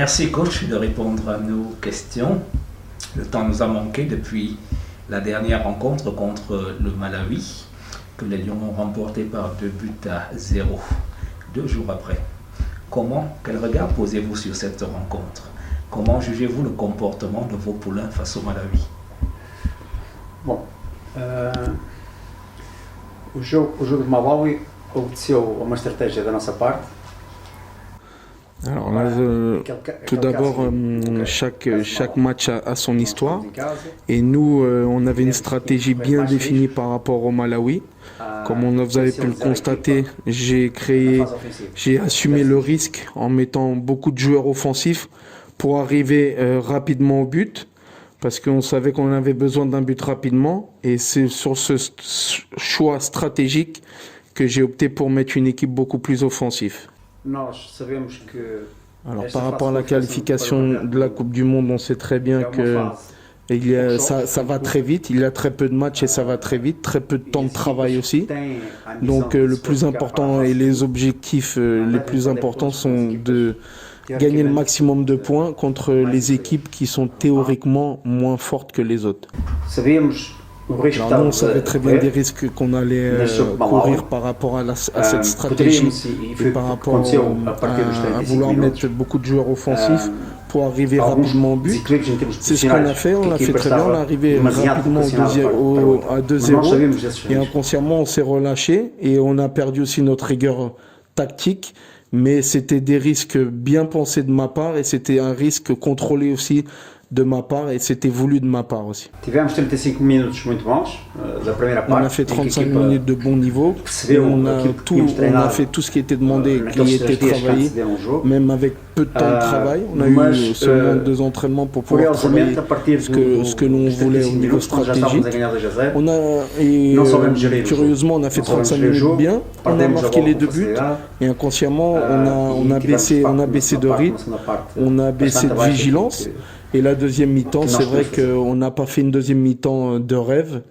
Merci coach de répondre à nos questions. Le temps nous a manqué depuis la dernière rencontre contre le Malawi, que les Lions ont remporté par 2-0, 2 jours après. Quel regard posez-vous sur cette rencontre? Comment jugez-vous le comportement de vos poulains face au Malawi? Bom, o jogo do Malawi obedeceu a uma estratégia da nossa parte. Alors là, tout d'abord, chaque match a son histoire. Et nous, on avait une stratégie bien définie par rapport au Malawi. Comme vous avez pu le constater, j'ai assumé le risque en mettant beaucoup de joueurs offensifs pour arriver rapidement au but. Parce qu'on savait qu'on avait besoin d'un but rapidement. Et c'est sur ce choix stratégique que j'ai opté pour mettre une équipe beaucoup plus offensive. Alors par rapport à la qualification de la Coupe du Monde, on sait très bien que ça va très vite, il y a très peu de matchs et ça va très vite, très peu de temps de travail aussi. Donc le plus important et les objectifs les plus importants sont de gagner le maximum de points contre les équipes qui sont théoriquement moins fortes que les autres. Alors nous, on savait très bien des risques qu'on allait courir par rapport à cette stratégie et par rapport à vouloir mettre beaucoup de joueurs offensifs pour arriver rapidement au but. C'est ce qu'on a fait, on l'a fait très bien, on est arrivé rapidement à 2-0 et inconsciemment on s'est relâché et on a perdu aussi notre rigueur tactique, mais c'était des risques bien pensés de ma part et c'était un risque contrôlé aussi de ma part et c'était voulu de ma part aussi. On a fait 35 minutes de bon niveau et on a fait tout ce qui était demandé, qui était travaillé, même avec peu de temps de travail. On a eu seulement 2 entraînements pour pouvoir travailler ce que l'on voulait au niveau stratégique. Curieusement, on a fait 35 minutes bien, on a marqué les 2 buts et inconsciemment, on a baissé de rythme, on a baissé de vigilance. Et la deuxième mi-temps, c'est vrai qu'on n'a pas fait une deuxième mi-temps de rêve.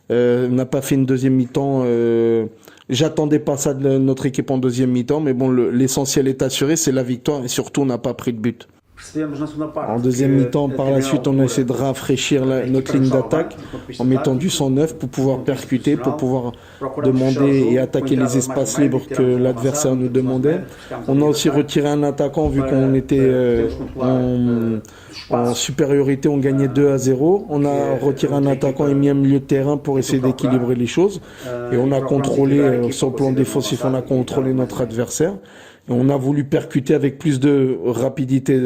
On n'a pas fait une deuxième mi-temps. J'attendais pas ça de notre équipe en deuxième mi-temps, mais bon, l'essentiel est assuré, c'est la victoire et surtout on n'a pas pris de but. En deuxième mi-temps, par la suite, on a essayé de rafraîchir notre ligne d'attaque en mettant du 109 pour pouvoir percuter, pour pouvoir demander et attaquer les espaces libres que l'adversaire nous demandait. On a aussi retiré un attaquant vu qu'on était en supériorité, on gagnait 2-0. On a retiré un attaquant et mis un milieu de terrain pour essayer d'équilibrer les choses. Et on a contrôlé, sur le plan défensif, on a contrôlé notre adversaire. Et on a voulu percuter avec plus de rapidité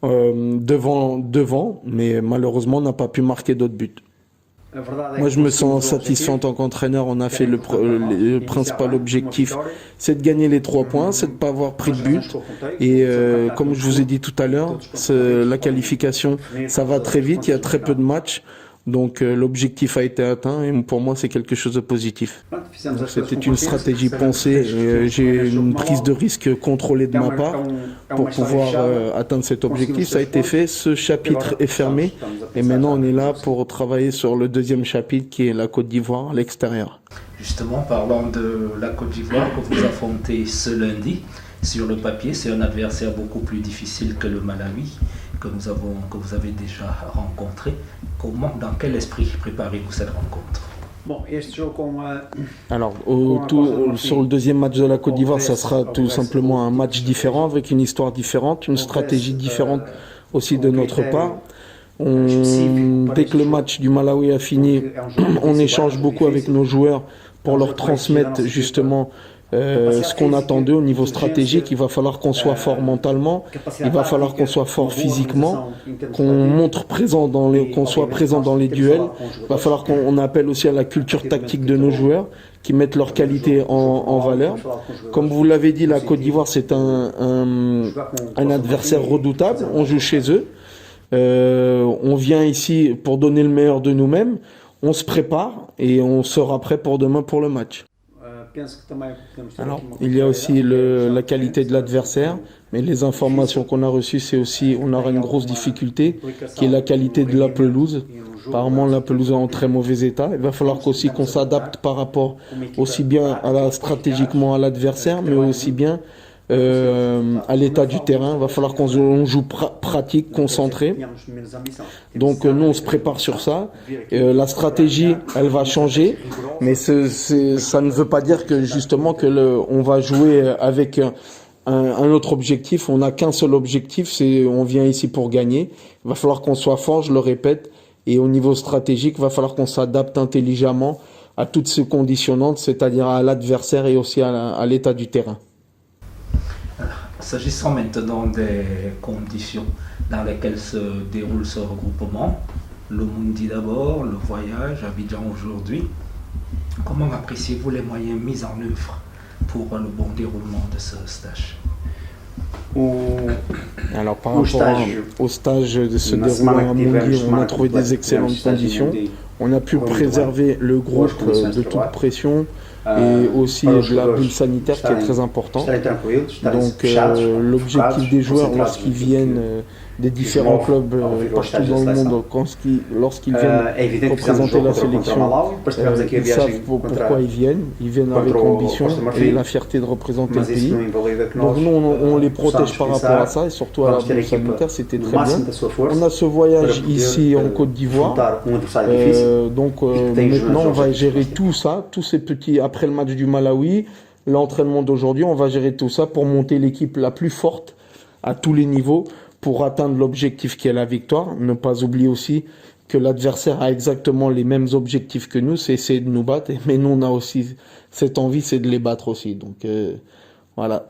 devant, mais malheureusement, on n'a pas pu marquer d'autres buts. Moi, je me sens satisfait en tant qu'entraîneur. On a fait le principal objectif, c'est de gagner les 3 points, c'est de ne pas avoir pris de but. Et comme je vous ai dit tout à l'heure, la qualification, ça va très vite, il y a très peu de matchs. Donc l'objectif a été atteint et pour moi c'est quelque chose de positif. C'était une stratégie pensée, j'ai une prise de risque contrôlée de ma part pour pouvoir atteindre cet objectif. Ça a été fait, ce chapitre est fermé et maintenant on est là pour travailler sur le deuxième chapitre qui est la Côte d'Ivoire à l'extérieur. Justement, parlant de la Côte d'Ivoire que vous affrontez ce lundi, sur le papier c'est un adversaire beaucoup plus difficile que le Malawi que vous avez déjà rencontré. Dans quel esprit préparez-vous cette rencontre? Alors, sur le deuxième match de la Côte d'Ivoire, ça sera tout simplement un match différent, avec une histoire différente, une stratégie différente aussi de notre part. Dès que le match du Malawi a fini, on échange beaucoup avec nos joueurs pour leur transmettre justement ce qu'on attend d'eux au niveau stratégique. Il va falloir qu'on soit fort mentalement, il va falloir qu'on soit fort physiquement, qu'on soit présent dans les duels. Il va falloir qu'on appelle aussi à la culture tactique de nos joueurs, qui mettent leur qualité en valeur. Comme vous l'avez dit, la Côte d'Ivoire, c'est un adversaire redoutable. On joue chez eux. On vient ici pour donner le meilleur de nous-mêmes. On se prépare et on sera prêt pour demain pour le match. Alors, il y a aussi la qualité de l'adversaire, mais les informations qu'on a reçues, c'est aussi, on aura une grosse difficulté, qui est la qualité de la pelouse. Apparemment, la pelouse est en très mauvais état. Il va falloir qu'on s'adapte par rapport aussi bien stratégiquement à l'adversaire, mais aussi bien à l'état du terrain. Il va falloir qu'on joue pratique, concentré. Donc nous, on se prépare sur ça. La stratégie, elle va changer, mais ça ne veut pas dire que justement on va jouer avec un autre objectif. On n'a qu'un seul objectif, c'est on vient ici pour gagner. Il va falloir qu'on soit fort, je le répète. Et au niveau stratégique, il va falloir qu'on s'adapte intelligemment à toutes ces conditionantes, c'est-à-dire à l'adversaire et aussi à l'état du terrain. S'agissant maintenant des conditions dans lesquelles se déroule ce regroupement, le Mundi d'abord, le voyage, Abidjan aujourd'hui, comment appréciez-vous les moyens mis en œuvre pour le bon déroulement de ce stage? Alors par rapport au stage de se dérouler à Mundi, on a trouvé des excellentes conditions. On a pu préserver le groupe de toute pression et aussi de la bulle sanitaire qui est très important. Donc l'objectif des joueurs lorsqu'ils viennent des différents clubs partout dans le monde, lorsqu'ils viennent représenter la sélection, ils savent pourquoi ils viennent avec ambition et la fierté de représenter le pays. Donc nous on les protège par rapport à ça et surtout à la bulle sanitaire, c'était très bien. On a ce voyage ici en Côte d'Ivoire, donc maintenant on va gérer tout ça, tous ces petits, après le match du Malawi, l'entraînement d'aujourd'hui, on va gérer tout ça pour monter l'équipe la plus forte à tous les niveaux pour atteindre l'objectif qui est la victoire. Ne pas oublier aussi que l'adversaire a exactement les mêmes objectifs que nous, c'est essayer de nous battre, mais nous on a aussi cette envie, c'est de les battre aussi. Donc voilà.